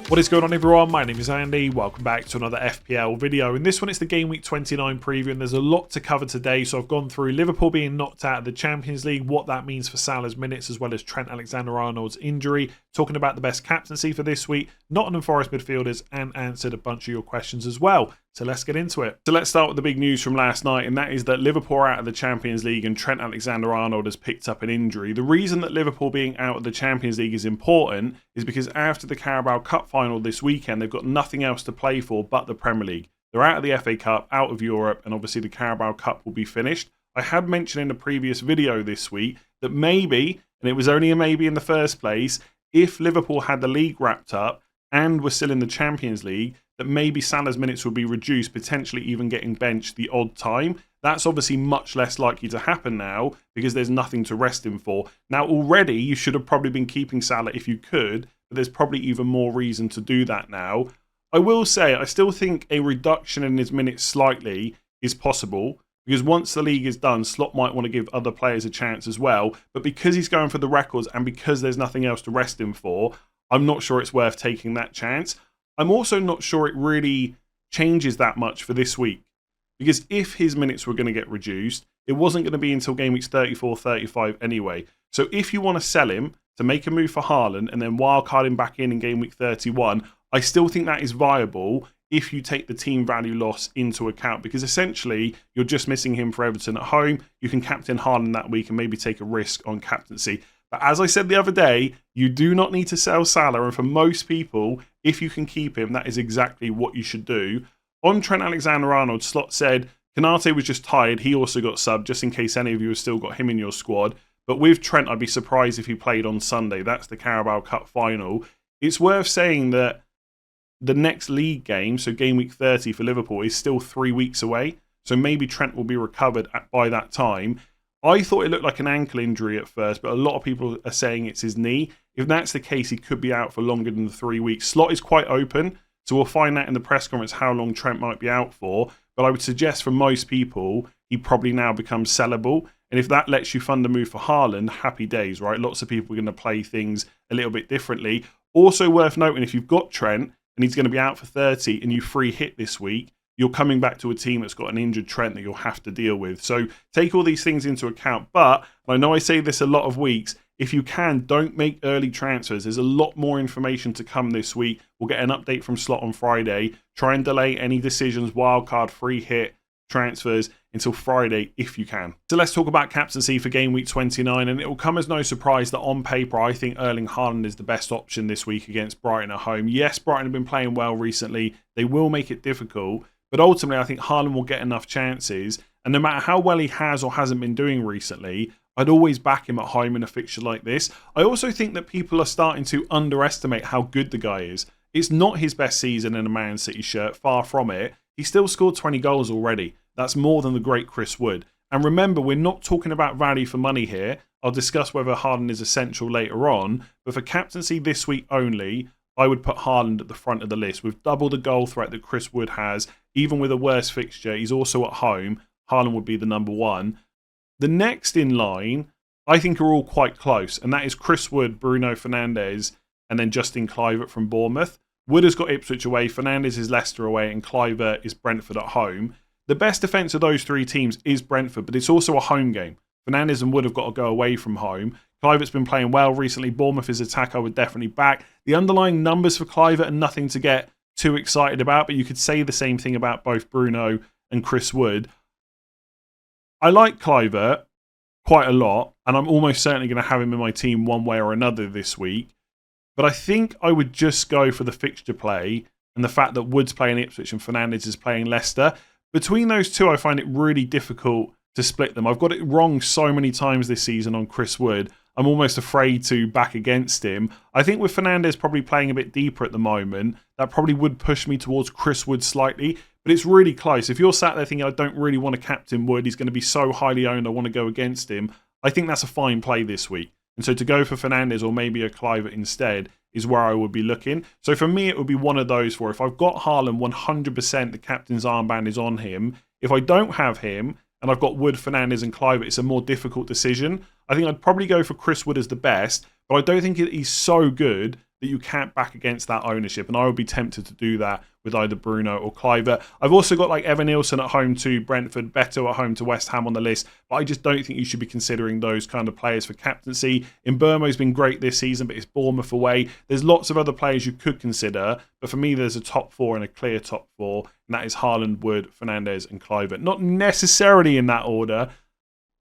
What is going on, everyone? My name is Andy. Welcome back to another FPL video. In this one, it's the Game Week 29 preview, and there's a lot to cover today. So I've gone through Liverpool being knocked out of the Champions League, what that means for Salah's minutes, as well as Trent Alexander-Arnold's injury, talking about the best captaincy for this week, Nottingham Forest midfielders, and answered a bunch of your questions as well. So let's get into it. So let's start with the big news from last night, and that is that Liverpool are out of the Champions League and Trent Alexander-Arnold has picked up an injury. The reason that Liverpool being out of the Champions League is important is because after the Carabao Cup final this weekend, they've got nothing else to play for but the Premier League. They're out of the FA Cup, out of Europe, and obviously the Carabao Cup will be finished. I had mentioned in a previous video this week that maybe, and it was only a maybe in the first place, if Liverpool had the league wrapped up and were still in the Champions League, that maybe Salah's minutes would be reduced, potentially even getting benched the odd time. That's obviously much less likely to happen now because there's nothing to rest him for. Now, already, you should have probably been keeping Salah if you could, but there's probably even more reason to do that now. I will say, I still think a reduction in his minutes slightly is possible because once the league is done, Slot might want to give other players a chance as well. But because he's going for the records and because there's nothing else to rest him for, I'm not sure it's worth taking that chance. I'm also not sure it really changes that much for this week. Because if his minutes were going to get reduced, it wasn't going to be until game weeks 34, 35 anyway. So if you want to sell him to make a move for Haaland and then wildcard him back in game week 31, I still think that is viable if you take the team value loss into account. Because essentially, you're just missing him for Everton at home. You can captain Haaland that week and maybe take a risk on captaincy. But as I said the other day, you do not need to sell Salah. And for most people, if you can keep him, that is exactly what you should do. On Trent Alexander-Arnold, Slot said Konate was just tired. He also got subbed, just in case any of you have still got him in your squad. But with Trent, I'd be surprised if he played on Sunday. That's the Carabao Cup final. It's worth saying that the next league game, so game week 30 for Liverpool, is still 3 weeks away. So maybe Trent will be recovered by that time. I thought it looked like an ankle injury at first, but a lot of people are saying it's his knee. If that's the case, he could be out for longer than the 3 weeks. Slot is quite open, so we'll find out in the press conference how long Trent might be out for. But I would suggest for most people, he probably now becomes sellable. And if that lets you fund a move for Haaland, happy days, right? Lots of people are going to play things a little bit differently. Also worth noting, if you've got Trent and he's going to be out for 30 and you free hit this week, you're coming back to a team that's got an injured Trent that you'll have to deal with. So take all these things into account. But I know I say this a lot of weeks, if you can, don't make early transfers. There's a lot more information to come this week. We'll get an update from Slot on Friday. Try and delay any decisions, wildcard, free hit, transfers until Friday if you can. So let's talk about captaincy for game week 29, and it will come as no surprise that on paper I think Erling Haaland is the best option this week against Brighton at home. Yes, Brighton have been playing well recently. They will make it difficult, but ultimately I think Haaland will get enough chances, and no matter how well he has or hasn't been doing recently, I'd always back him at home in a fixture like this. I also think that people are starting to underestimate how good the guy is. It's not his best season in a Man City shirt, far from it. He still scored 20 goals already. That's more than the great Chris Wood. And remember, we're not talking about value for money here. I'll discuss whether Haaland is essential later on. But for captaincy this week only, I would put Haaland at the front of the list. With double the goal threat that Chris Wood has, even with a worse fixture, he's also at home. Haaland would be the number one. The next in line, I think, are all quite close. And that is Chris Wood, Bruno Fernandes, and then Justin Kluivert from Bournemouth. Wood has got Ipswich away, Fernandes is Leicester away, and Kluivert is Brentford at home. The best defence of those three teams is Brentford, but it's also a home game. Fernandes and Wood have got to go away from home. Kluivert's been playing well recently. Bournemouth is attack I would definitely back. The underlying numbers for Kluivert are nothing to get too excited about, but you could say the same thing about both Bruno and Chris Wood. I like Kluivert quite a lot, and I'm almost certainly going to have him in my team one way or another this week. But I think I would just go for the fixture play and the fact that Wood's playing Ipswich and Fernandes is playing Leicester. Between those two, I find it really difficult to split them. I've got it wrong so many times this season on Chris Wood. I'm almost afraid to back against him. I think with Fernandes probably playing a bit deeper at the moment, that probably would push me towards Chris Wood slightly. But it's really close. If you're sat there thinking, I don't really want to captain Wood, he's going to be so highly owned, I want to go against him, I think that's a fine play this week. And so to go for Fernandes or maybe a Kluivert instead is where I would be looking. So for me, it would be one of those four. If I've got Haaland, 100% the captain's armband is on him. If I don't have him and I've got Wood, Fernandes and Kluivert, it's a more difficult decision. I think I'd probably go for Chris Wood as the best, but I don't think he's so good that you can't back against that ownership, and I would be tempted to do that with either Bruno or Kluivert. I've also got like Evan Nilsson at home to Brentford, Beto at home to West Ham on the list, but I just don't think you should be considering those kind of players for captaincy. Mbeumo's been great this season, but it's Bournemouth away. There's lots of other players you could consider, but for me there's a top four and a clear top four, and that is Haaland, Wood, Fernandes and Kluivert. Not necessarily in that order,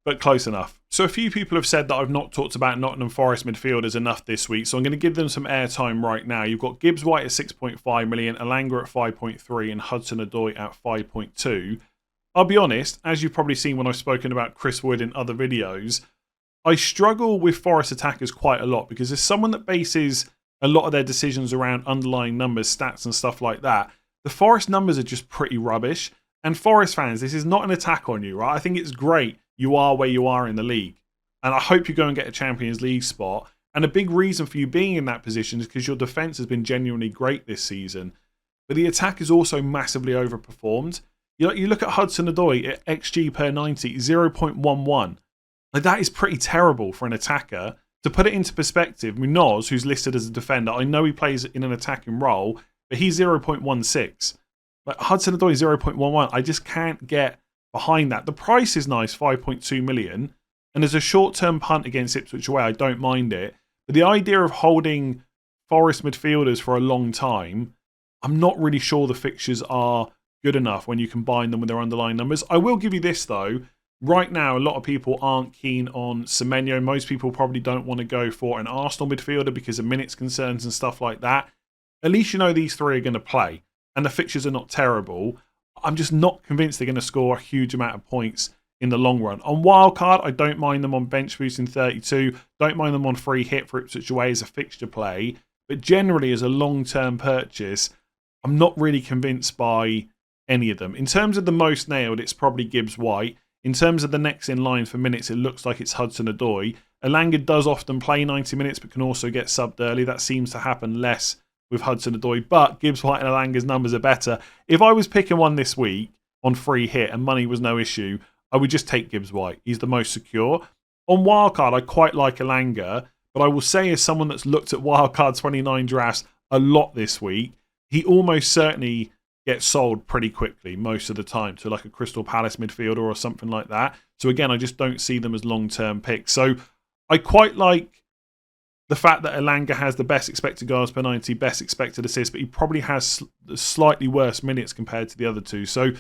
but close enough. So a few people have said that I've not talked about Nottingham Forest midfielders enough this week, so I'm going to give them some airtime right now. You've got Gibbs White at 6.5 million, Elanga at 5.3 and Hudson-Odoi at 5.2. I'll be honest, as you've probably seen when I've spoken about Chris Wood in other videos, I struggle with Forest attackers quite a lot because as someone that bases a lot of their decisions around underlying numbers, stats and stuff like that, the Forest numbers are just pretty rubbish. And Forest fans, this is not an attack on you, right? I think it's great you are where you are in the league. And I hope you go and get a Champions League spot. And a big reason for you being in that position is because your defence has been genuinely great this season. But the attack is also massively overperformed. You look at Hudson-Odoi at XG per 90, 0.11. Like, that is pretty terrible for an attacker. To put it into perspective, Munoz, who's listed as a defender, I know he plays in an attacking role, but he's 0.16. But Hudson-Odoi 0.11. I just can't get behind that. The price is nice, 5.2 million. And as a short-term punt against Ipswich away, I don't mind it. But the idea of holding Forest midfielders for a long time, I'm not really sure the fixtures are good enough when you combine them with their underlying numbers. I will give you this, though. Right now, a lot of people aren't keen on Semenyo. Most people probably don't want to go for an Arsenal midfielder because of minutes concerns and stuff like that. At least you know these three are going to play. And the fixtures are not terrible. I'm just not convinced they're going to score a huge amount of points in the long run. On wildcard, I don't mind them on bench boost in 32. Don't mind them on free hit for Ipswich away as a fixture play. But generally, as a long-term purchase, I'm not really convinced by any of them. In terms of the most nailed, it's probably Gibbs White. In terms of the next in line for minutes, it looks like it's Hudson-Odoi. Elanga does often play 90 minutes, but can also get subbed early. That seems to happen less with Hudson-Odoi, but Gibbs White and Elanga's numbers are better. If I was picking one this week on free hit and money was no issue, I would just take Gibbs White. He's the most secure. On wildcard, I quite like Elanga, but I will say as someone that's looked at wildcard 29 drafts a lot this week, he almost certainly gets sold pretty quickly most of the time to like a Crystal Palace midfielder or something like that. So again, I just don't see them as long-term picks. So I quite like the fact that Elanga has the best expected goals per 90, best expected assists, but he probably has slightly worse minutes compared to the other two. So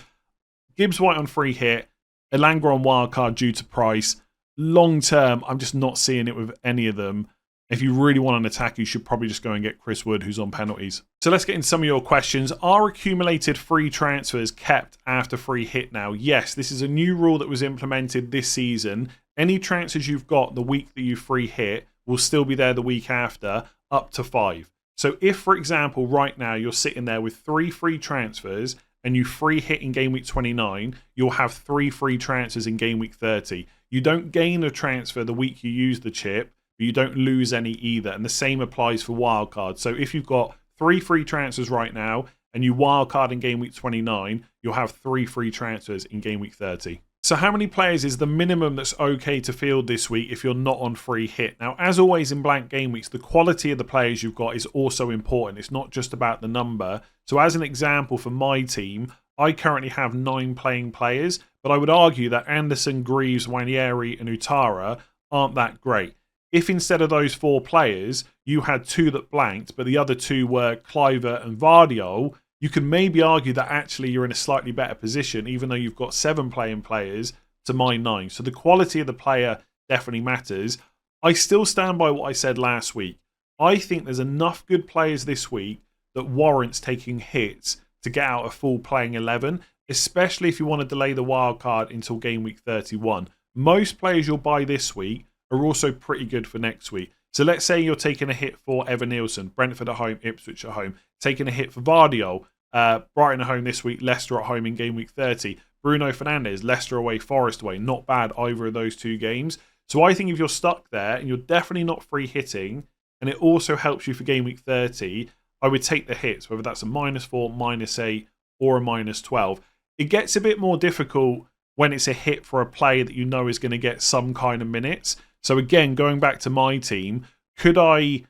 Gibbs White on free hit, Elanga on wildcard due to price. Long term, I'm just not seeing it with any of them. If you really want an attack, you should probably just go and get Chris Wood, who's on penalties. So let's get into some of your questions. Are accumulated free transfers kept after free hit now? Yes, this is a new rule that was implemented this season. Any transfers you've got the week that you free hit will still be there the week after, up to 5. So if, for example, right now you're sitting there with 3 free transfers and you free hit in game week 29, you'll have 3 free transfers in game week 30. You don't gain a transfer the week you use the chip, but you don't lose any either. And the same applies for wildcard. So if you've got 3 free transfers right now and you wildcard in game week 29, you'll have 3 free transfers in game week 30. So how many players is the minimum that's okay to field this week if you're not on free hit? Now, as always in blank game weeks, the quality of the players you've got is also important. It's not just about the number. So as an example for my team, I currently have 9 playing players, but I would argue that Anderson, Greaves, Wanyeri and Utara aren't that great. If instead of those 4 players, you had 2 that blanked, but the other 2 were Kluivert and Gvardiol, you could maybe argue that actually you're in a slightly better position, even though you've got 7 playing players to my 9. So the quality of the player definitely matters. I still stand by what I said last week. I think there's enough good players this week that warrants taking hits to get out a full playing 11, especially if you want to delay the wild card until game week 31. Most players you'll buy this week are also pretty good for next week. So let's say you're taking a hit for Evan Nilsson, Brentford at home, Ipswich at home. Taking a hit for Gvardiol, Brighton at home this week, Leicester at home in game week 30. Bruno Fernandes, Leicester away, Forest away. Not bad either of those 2 games. So I think if you're stuck there and you're definitely not free hitting, and it also helps you for game week 30, I would take the hits, whether that's a -4, -8, or a -12. It gets a bit more difficult when it's a hit for a player that you know is going to get some kind of minutes. So again, going back to my team, could I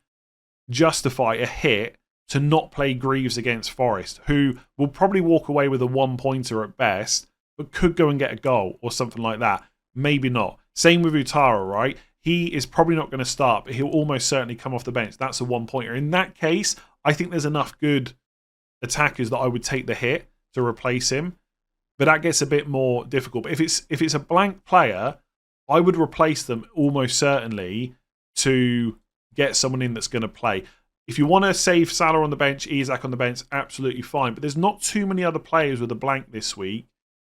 justify a hit to not play Greaves against Forest, who will probably walk away with a 1-pointer at best, but could go and get a goal or something like that. Maybe not. Same with Utara, right? He is probably not going to start, but he'll almost certainly come off the bench. That's a 1-pointer. In that case, I think there's enough good attackers that I would take the hit to replace him. But that gets a bit more difficult. But if it's a blank player, I would replace them almost certainly to get someone in that's going to play. If you want to save Salah on the bench, Isak on the bench, absolutely fine. But there's not too many other players with a blank this week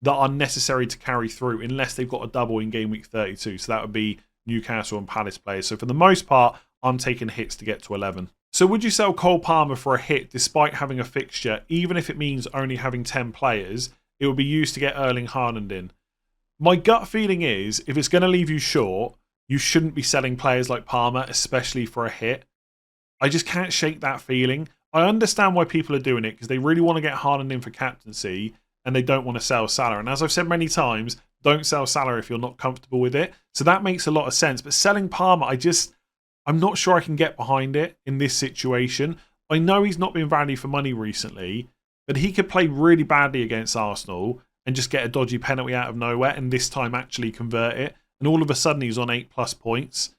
that are necessary to carry through unless they've got a double in game week 32. So that would be Newcastle and Palace players. So for the most part, I'm taking hits to get to 11. So would you sell Cole Palmer for a hit despite having a fixture, even if it means only having 10 players? It will be used to get Erling Haaland in. My gut feeling is, if it's going to leave you short, you shouldn't be selling players like Palmer, especially for a hit. I just can't shake that feeling. I understand why people are doing it, because they really want to get Haaland in for captaincy, and they don't want to sell Salah. And as I've said many times, don't sell Salah if you're not comfortable with it. So that makes a lot of sense. But selling Palmer, I'm not sure I can get behind it in this situation. I know he's not been value for money recently, but he could play really badly against Arsenal and just get a dodgy penalty out of nowhere and this time actually convert it. And all of a sudden he's on 8+ points.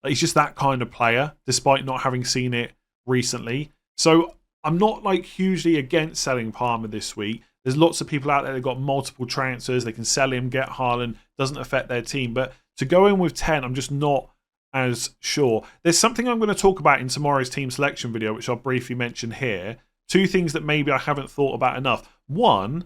He's just that kind of player, despite not having seen it recently. So I'm not hugely against selling Palmer this week. There's lots of people out there that got multiple transfers. They can sell him, get Haaland. Doesn't affect their team. But to go in with 10, I'm just not as sure. There's something I'm going to talk about in tomorrow's team selection video, which I'll briefly mention here. 2 things that maybe I haven't thought about enough. 1,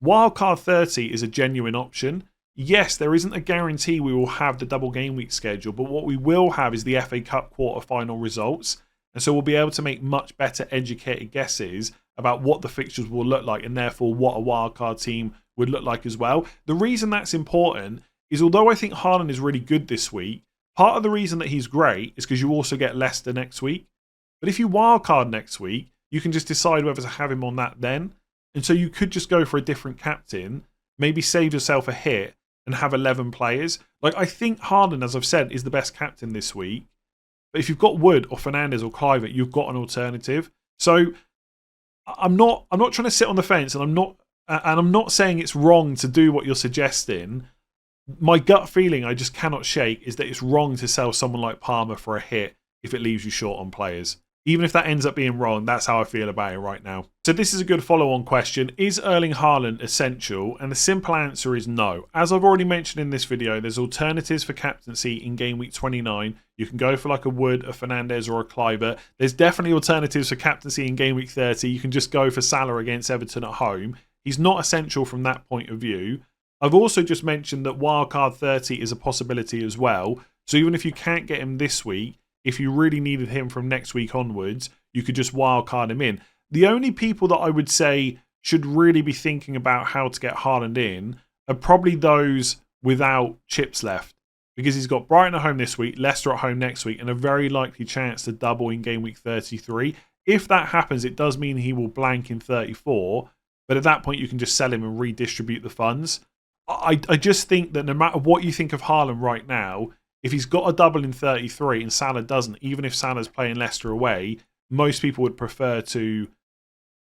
Wildcard 30 is a genuine option. Yes, there isn't a guarantee we will have the double game week schedule, but what we will have is the FA Cup quarter-final results. And so we'll be able to make much better educated guesses about what the fixtures will look like and therefore what a wildcard team would look like as well. The reason that's important is, although I think Haaland is really good this week, part of the reason that he's great is because you also get Leicester next week. But if you wildcard next week, you can just decide whether to have him on that then. And so you could just go for a different captain, maybe save yourself a hit and have 11 players. I think Haaland, as I've said, is the best captain this week. But if you've got Wood or Fernandes or Kluivert, you've got an alternative. So I'm not trying to sit on the fence, and I'm not saying it's wrong to do what you're suggesting. My gut feeling, I just cannot shake, is that it's wrong to sell someone like Palmer for a hit if it leaves you short on players. Even if that ends up being wrong, that's how I feel about it right now. So this is a good follow-on question. Is Erling Haaland essential? And the simple answer is no. As I've already mentioned in this video, there's alternatives for captaincy in game week 29. You can go for a Wood, a Fernandes or a Kluivert. There's definitely alternatives for captaincy in game week 30. You can just go for Salah against Everton at home. He's not essential from that point of view. I've also just mentioned that wildcard 30 is a possibility as well. So even if you can't get him this week, if you really needed him from next week onwards, you could just wildcard him in. The only people that I would say should really be thinking about how to get Haaland in are probably those without chips left. Because he's got Brighton at home this week, Leicester at home next week, and a very likely chance to double in game week 33. If that happens, it does mean he will blank in 34. But at that point, you can just sell him and redistribute the funds. I just think that no matter what you think of Haaland right now, if he's got a double in 33 and Salah doesn't, even if Salah's playing Leicester away, most people would prefer to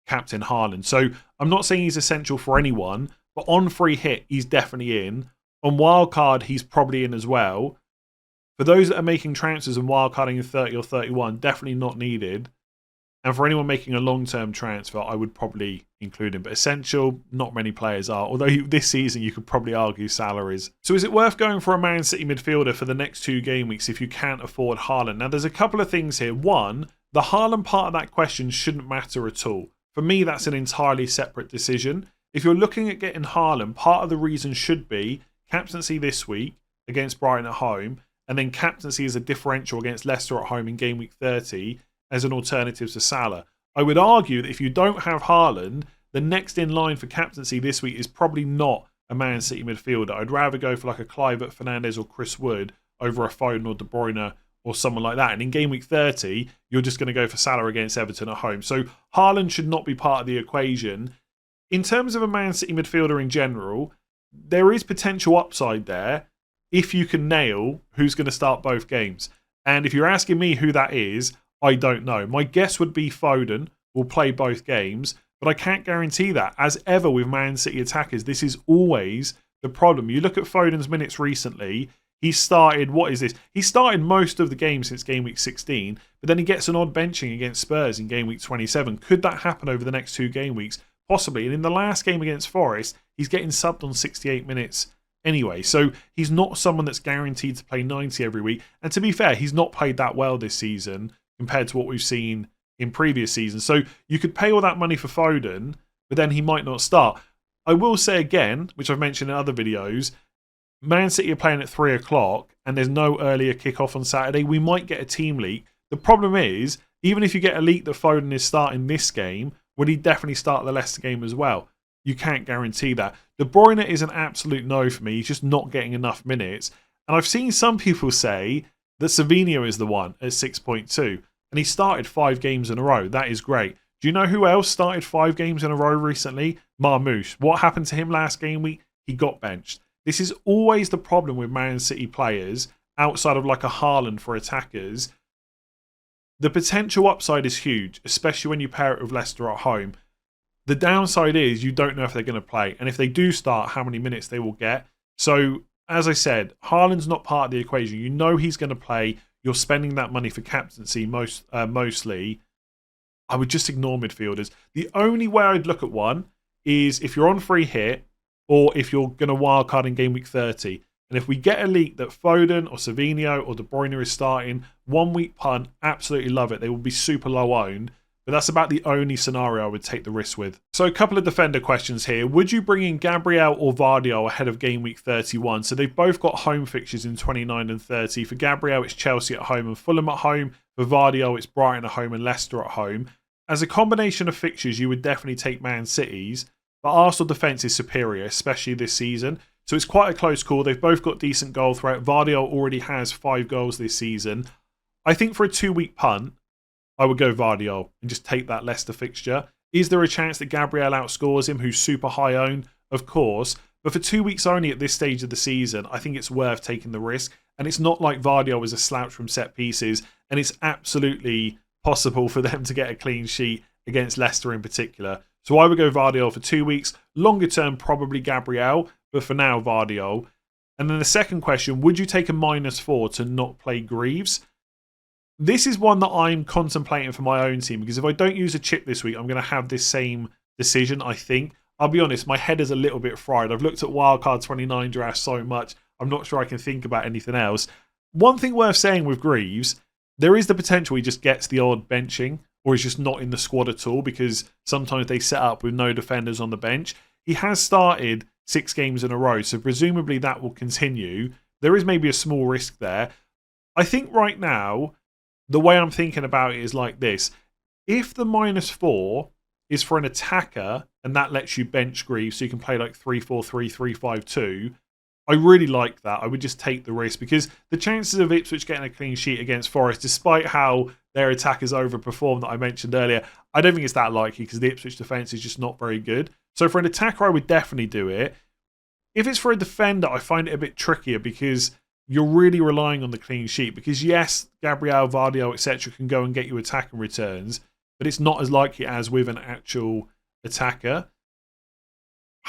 captain Haaland. So I'm not saying he's essential for anyone, but on free hit, he's definitely in. On wildcard, he's probably in as well. For those that are making transfers and wildcarding in 30 or 31, definitely not needed. And for anyone making a long-term transfer, I would probably include him. But essential, not many players are. Although this season, you could probably argue Salah is. So is it worth going for a Man City midfielder for the next 2 game weeks if you can't afford Haaland? Now, there's a couple of things here. One, the Haaland part of that question shouldn't matter at all. For me, that's an entirely separate decision. If you're looking at getting Haaland, part of the reason should be captaincy this week against Brighton at home, and then captaincy as a differential against Leicester at home in game week 30 as an alternative to Salah. I would argue that if you don't have Haaland, the next in line for captaincy this week is probably not a Man City midfielder. I'd rather go for a Kluivert, Fernandes or Chris Wood over a Foden or De Bruyne or someone like that. And in game week 30, you're just going to go for Salah against Everton at home. So Haaland should not be part of the equation. In terms of a Man City midfielder in general, there is potential upside there if you can nail who's going to start both games. And if you're asking me who that is, I don't know. My guess would be Foden will play both games, but I can't guarantee that. As ever with Man City attackers, this is always the problem. You look at Foden's minutes recently, he started, what is this? He started most of the games since game week 16, but then he gets an odd benching against Spurs in game week 27. Could that happen over the next 2 game weeks? Possibly. And in the last game against Forest, he's getting subbed on 68 minutes anyway. So he's not someone that's guaranteed to play 90 every week. And to be fair, he's not played that well this season compared to what we've seen in previous seasons. So you could pay all that money for Foden, but then he might not start. I will say again, which I've mentioned in other videos, Man City are playing at 3 o'clock and there's no earlier kickoff on Saturday. We might get a team leak. The problem is, even if you get a leak that Foden is starting this game, would he definitely start the Leicester game as well? You can't guarantee that. De Bruyne is an absolute no for me. He's just not getting enough minutes. And I've seen some people say that Savinho is the one at 6.2. And he started 5 games in a row. That is great. Do you know who else started 5 games in a row recently? Marmoush. What happened to him last game week? He got benched. This is always the problem with Man City players, outside of like a Haaland for attackers. The potential upside is huge, especially when you pair it with Leicester at home. The downside is you don't know if they're going to play. And if they do start, how many minutes they will get. So, as I said, Haaland's not part of the equation. You know he's going to play. You're spending that money for captaincy mostly. I would just ignore midfielders. The only way I'd look at one is if you're on free hit or if you're going to wildcard in game week 30. And if we get a leak that Foden or Savinho or De Bruyne is starting, 1 week punt, absolutely love it. They will be super low owned. But that's about the only scenario I would take the risk with. So a couple of defender questions here. Would you bring in Gabriel or Gvardiol ahead of game week 31? So they've both got home fixtures in 29 and 30. For Gabriel, it's Chelsea at home and Fulham at home. For Gvardiol, it's Brighton at home and Leicester at home. As a combination of fixtures, you would definitely take Man City's. But Arsenal defence is superior, especially this season. So it's quite a close call. They've both got decent goal threat. Gvardiol already has 5 goals this season. I think for a 2-week punt, I would go Gvardiol and just take that Leicester fixture. Is there a chance that Gabriel outscores him, who's super high owned? Of course. But for 2 weeks only at this stage of the season, I think it's worth taking the risk. And it's not like Gvardiol was a slouch from set pieces. And it's absolutely possible for them to get a clean sheet against Leicester in particular. So I would go Gvardiol for 2 weeks. Longer term, probably Gabriel. But for now, Gvardiol. And then the second question, would you take a -4 to not play Greaves? This is one that I'm contemplating for my own team because if I don't use a chip this week, I'm going to have this same decision, I think. I'll be honest, my head is a little bit fried. I've looked at Wildcard 29 drafts so much, I'm not sure I can think about anything else. One thing worth saying with Greaves, there is the potential he just gets the odd benching or he's just not in the squad at all because sometimes they set up with no defenders on the bench. He has started 6 games in a row, so presumably that will continue. There is maybe a small risk there. I think right now, the way I'm thinking about it is like this. If the -4 is for an attacker and that lets you bench Greaves so you can play like 3-4-3, 3-5-2, I really like that. I would just take the risk because the chances of Ipswich getting a clean sheet against Forest, despite how their attackers overperform that I mentioned earlier, I don't think it's that likely because the Ipswich defence is just not very good. So for an attacker, I would definitely do it. If it's for a defender, I find it a bit trickier because you're really relying on the clean sheet because yes, Gabriel, Gvardiol, etc. can go and get you attacking returns, but it's not as likely as with an actual attacker.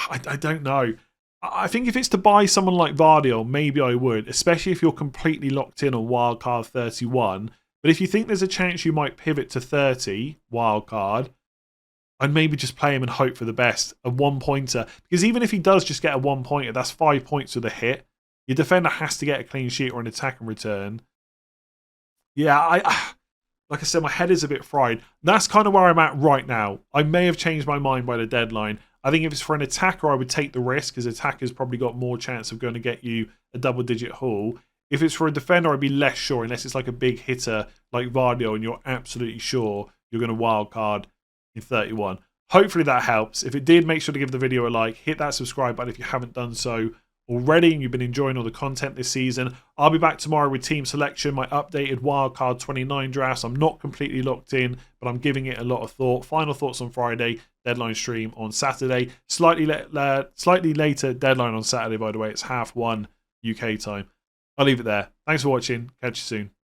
I don't know. I think if it's to buy someone like Gvardiol, maybe I would, especially if you're completely locked in on wildcard 31. But if you think there's a chance you might pivot to 30 wildcard, I'd maybe just play him and hope for the best. A 1-pointer. Because even if he does just get a 1-pointer, that's 5 points with a hit. Your defender has to get a clean sheet or an attack and return. Yeah, like I said, my head is a bit fried. That's kind of where I'm at right now. I may have changed my mind by the deadline. I think if it's for an attacker, I would take the risk because attackers probably got more chance of going to get you a double-digit haul. If it's for a defender, I'd be less sure unless it's like a big hitter like Gvardiol and you're absolutely sure you're going to wildcard in 31. Hopefully that helps. If it did, make sure to give the video a like. Hit that subscribe button if you haven't done so already and you've been enjoying all the content this season. I'll be back tomorrow with team selection, my updated wildcard 29 drafts. I'm not completely locked in, but I'm giving it a lot of thought. Final thoughts on Friday, deadline stream on Saturday. Slightly later deadline on Saturday, by the way. It's 1:30 UK time. I'll leave it there. Thanks for watching. Catch you soon.